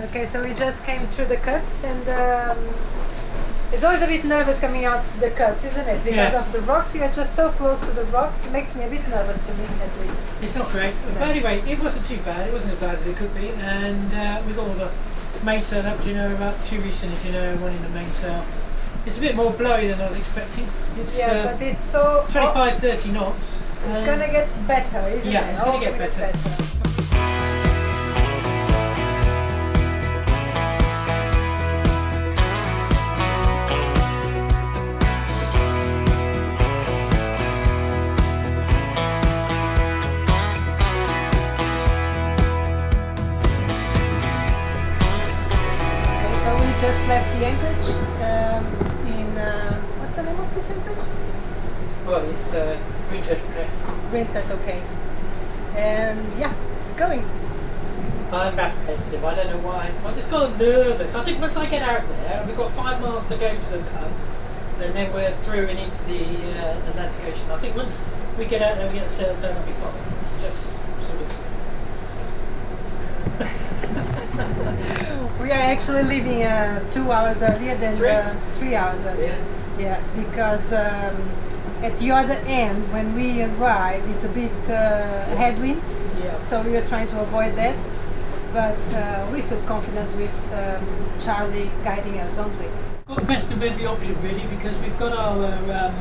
Okay, so we just came through the cuts, and it's always a bit nervous coming out the cuts, isn't it? Because of the rocks, you are just so close to the rocks. It makes me a bit nervous, to me at least. It's not great, but anyway, it wasn't too bad. It wasn't as bad as it could be, and we got all the mainsail up, about 2 reefs in it, one in the mainsail. It's a bit more blowy than I was expecting. It's, but it's so 25-30 knots. It's gonna get better, isn't it? Yeah, it's gonna get better. Just left the anchorage in what's the name of this anchorage? Well, it's Green Turtle Cay. Green Turtle Cay. And yeah, going. I'm apprehensive. I don't know why. I just got nervous. I think once I get out there, we've got 5 miles to go to the cut, and then we're through and into the Atlantic Ocean. I think once we get out there, we get the sails down, I'll be fine. It's just sort of. We are actually leaving 2 hours earlier than 3 hours earlier. Yeah, because at the other end, when we arrive, it's a bit headwinds. Yeah. So we are trying to avoid that. But we feel confident with Charlie guiding us, don't we? Got the best of every option really, because we've got our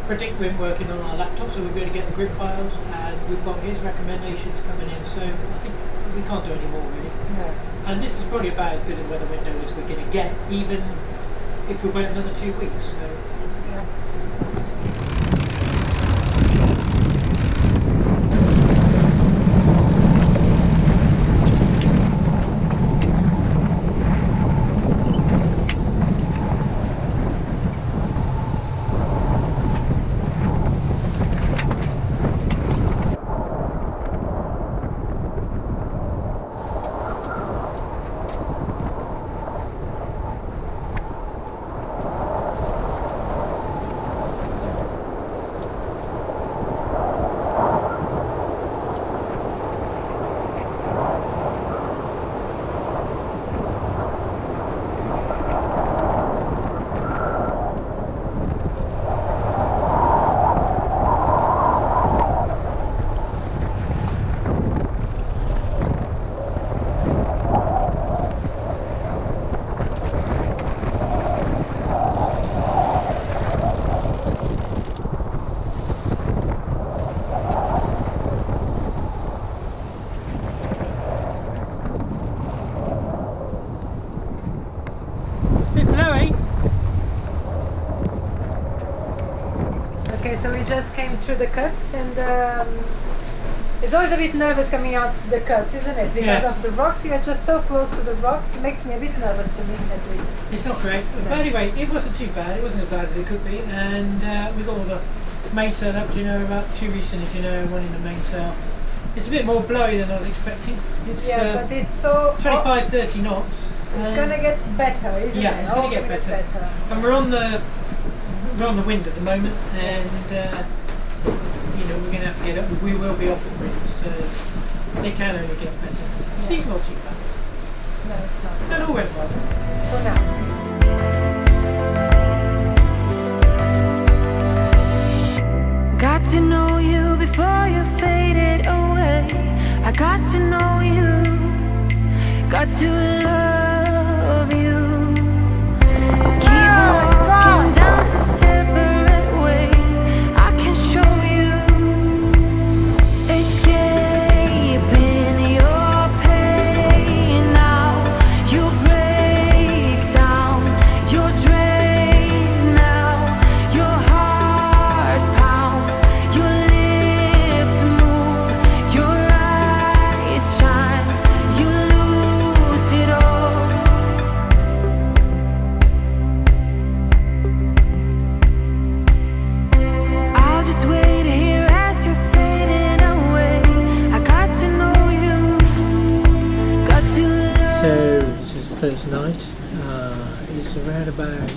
predict wind working on our laptop, so we'll be able to get the grid files, and we've got his recommendations coming in. So I think we can't do any more really. No. And this is probably about as good a weather window as we're going to get, even if we wait another 2 weeks. So. Yeah. Okay, so we just came through the cuts, and it's always a bit nervous coming out the cuts, isn't it? Because of the rocks, you are just so close to the rocks. It makes me a bit nervous, to me at least. It's not great, but anyway, it wasn't too bad. It wasn't as bad as it could be, and we got all the mainsail up, about 2 reefs in it, one in the mainsail. It's a bit more blowy than I was expecting. It's, but it's so 25-30 knots. It's gonna get better, isn't it? Yeah, it's gonna get better. And we're on the wind at the moment, and you know, we're gonna have to get up. We will be off the wind, so they can only get better. The sea's not too bad. No, it's not. That all went well. For now. Got to know you before you faded away. I got to know you, got to love you. Just keep walking down to separate ways. I can show you, escaping your pain now. You break down, you're drained now. Your heart pounds, your lips move, your eyes shine, you lose it all. I'll just wait here as you're fading away. I got to know you, got to love. So this is the first night. It's around about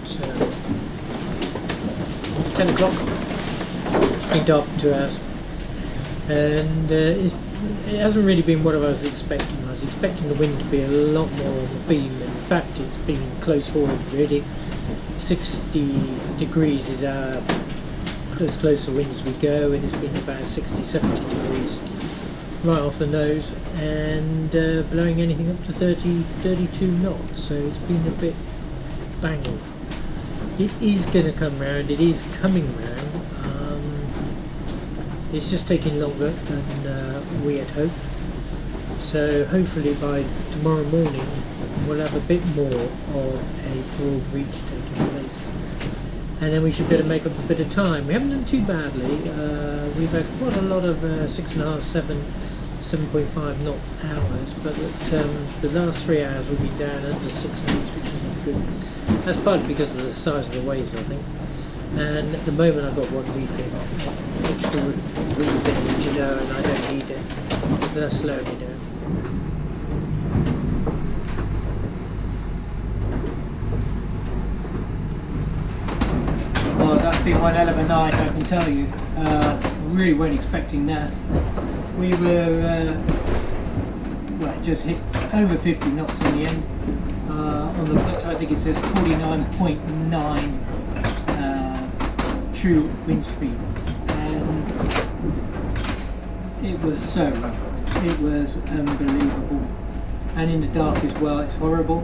10 o'clock. It's been dark for 2 hours, and it hasn't really been what I was expecting. I was was expecting the wind to be a lot more on the beam. In fact, it's been close forward really. 60 degrees is our close wind as we go, and it's been about 60-70 degrees right off the nose, and blowing anything up to 30-32 knots, so it's been a bit banging. It is going to come round, it is coming round. It's just taking longer than we had hoped, so hopefully by tomorrow morning we'll have a bit more of a broad reach taking place, and then we should be able to make up a bit of time. We haven't done too badly. We've had quite a lot of 6.5, 7.5 knot hours, but the last 3 hours we've been down under 6 knots, which is not good. That's partly because of the size of the waves, I think. And at the moment I've got one refit, extra refit, which you know, and I don't need it, so that's slowing me down. Well, that's been one hell of a night, I can tell you. Really weren't expecting that. We were, well, just hit over 50 knots in the end. On the book, I think it says 49.9 true wind speed, and it was so rough. It was unbelievable, and in the dark as well. It's horrible.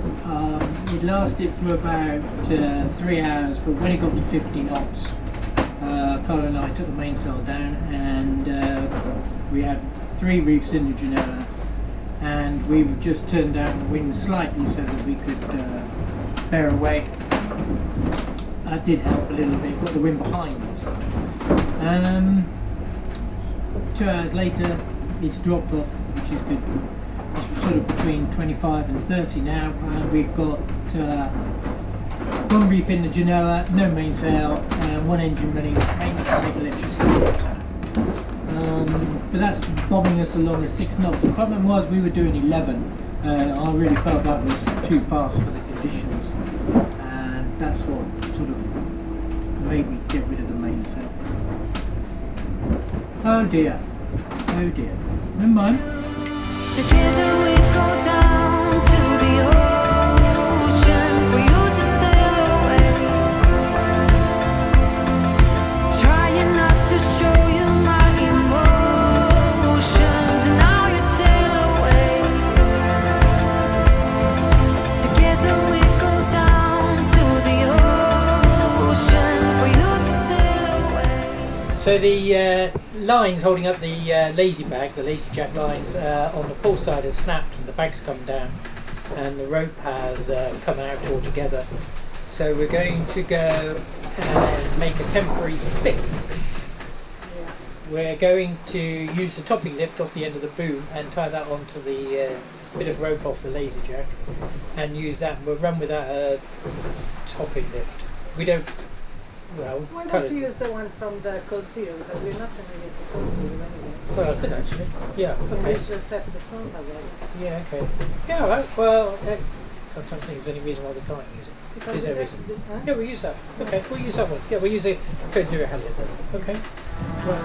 It lasted for about 3 hours, but when it got to 50 knots, Carla and I took the mainsail down, and we had 3 reefs in the Genoa, and we just turned down the wind slightly so that we could bear away. That did help a little bit, got the wind behind us. 2 hours later it's dropped off, which is good. It's sort of between 25 and 30 now, and we've got 1 reef in the Genoa, no mainsail, and 1 engine running, mainly electricity. But that's bobbing us along at 6 knots. The problem was we were doing 11. I really felt that was too fast for the conditions, and that's what sort of made me get rid of the mainsail. Oh dear, oh dear. Never mind. Together we go down to the ocean for you to sail away. Trying not to show you my emotions, and now you sail away. Together we go down to the ocean for you to sail away. So the lines holding up the lazy bag, the lazy jack lines on the port side has snapped, and the bag's come down, and the rope has come out altogether. So we're going to go and make a temporary fix. We're going to use the topping lift off the end of the boom and tie that onto the bit of rope off the lazy jack, and use that. We'll run with that topping lift. We don't. Well, why don't you use the one from the Code Zero, because we're not going to use the Code Zero anyway. Well, I could actually. Yeah. Okay. We just have the phone again. Yeah. Okay. Yeah. All right. Well, I'm trying to think if there's any reason why we can't use it. Because Is there a it reason? huh? Yeah, we'll use that. Okay, we'll use that one. Yeah, we'll use the Code Zero halyard then. Okay. Right.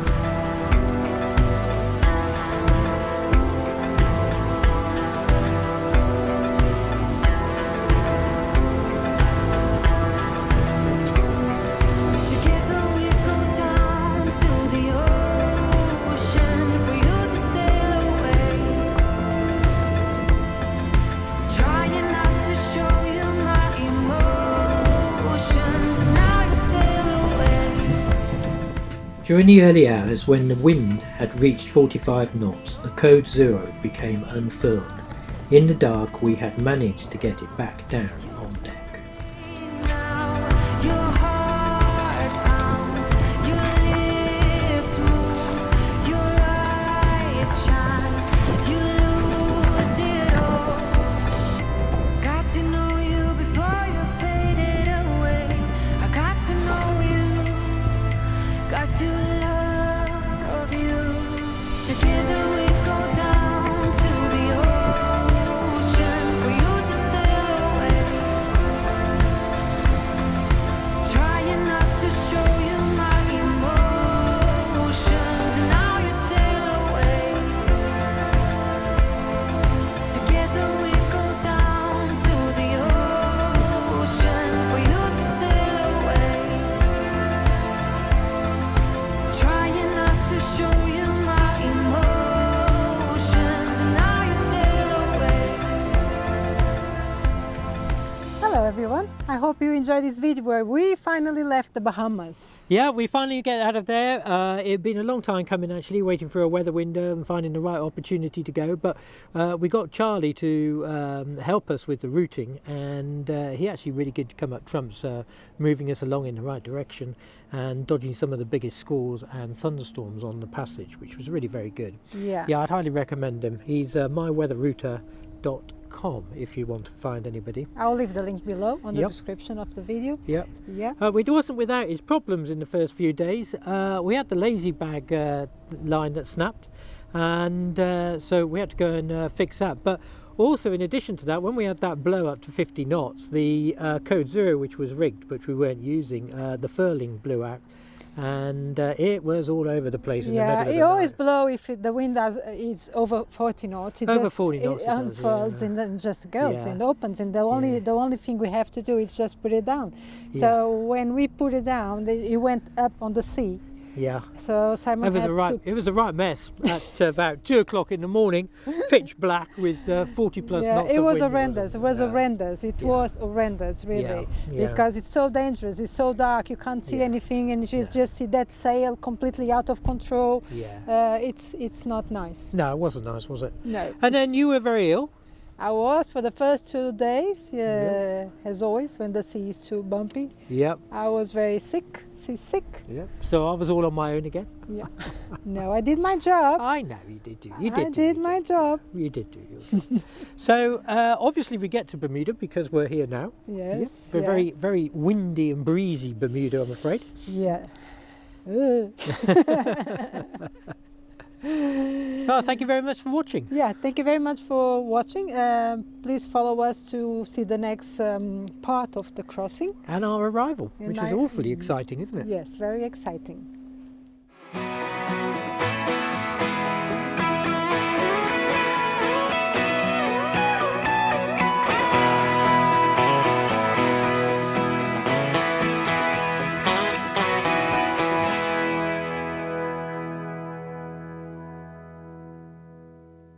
Together we go down to the ocean for you to sail away. Trying not to show you my emotions, now you sail away. During the early hours, when the wind had reached 45 knots, the Code Zero became unfurled. In the dark, we had managed to get it back down on deck. Now your heart pounds, your lips move, your eyes shine, you lose it all. Got to know you before you faded away. I got to know you, got to love you. Together we go down to the ocean for you to sail away. everyone. I hope you enjoyed this video where we finally left the Bahamas. Yeah, we finally get out of there. It'd been a long time coming actually, waiting for a weather window and finding the right opportunity to go. But we got Charlie to help us with the routing, and he actually really did come up trumps, moving us along in the right direction and dodging some of the biggest squalls and thunderstorms on the passage, which was really very good. Yeah. Yeah, I'd highly recommend him. He's myweatherrouter.com if you want to find anybody. I'll leave the link below on the description of the video. Yep. Yeah. It wasn't without its problems in the first few days. We had the lazy bag line that snapped, and so we had to go and fix that. But also, in addition to that, when we had that blow up to 50 knots, the code 0, which was rigged but we weren't using, the furling blew out, and it was all over the place. In the middle of it the always night. blows if the wind is over 40 knots. It Over just 40 knots it it does, unfurls and then just goes and opens, and the only thing we have to do is just put it down. So when we put it down, it went up on the sea. Yeah. So Simon It was a right mess at about 2 o'clock in the morning, pitch black with 40 plus knots. It of was wind, horrendous. It was horrendous. It was horrendous, really, because it's so dangerous. It's so dark. You can't see anything, and you just see that sail completely out of control. Yeah. It's not nice. No, it wasn't nice, was it? No. And then you were very ill. I was for the first 2 days, as always, when the sea is too bumpy. Yep. I was very sick, seasick. Yep. So I was all on my own again. Yeah. No, I did my job. I know you did. I did my job. You did do your job. So obviously we get to Bermuda because we're here now. Yes. We're very, very windy and breezy Bermuda, I'm afraid. Yeah. Oh, thank you very much for watching. Yeah, thank you very much for watching. Please follow us to see the next part of the crossing. And our arrival, which is awfully exciting, isn't it? Yes, very exciting.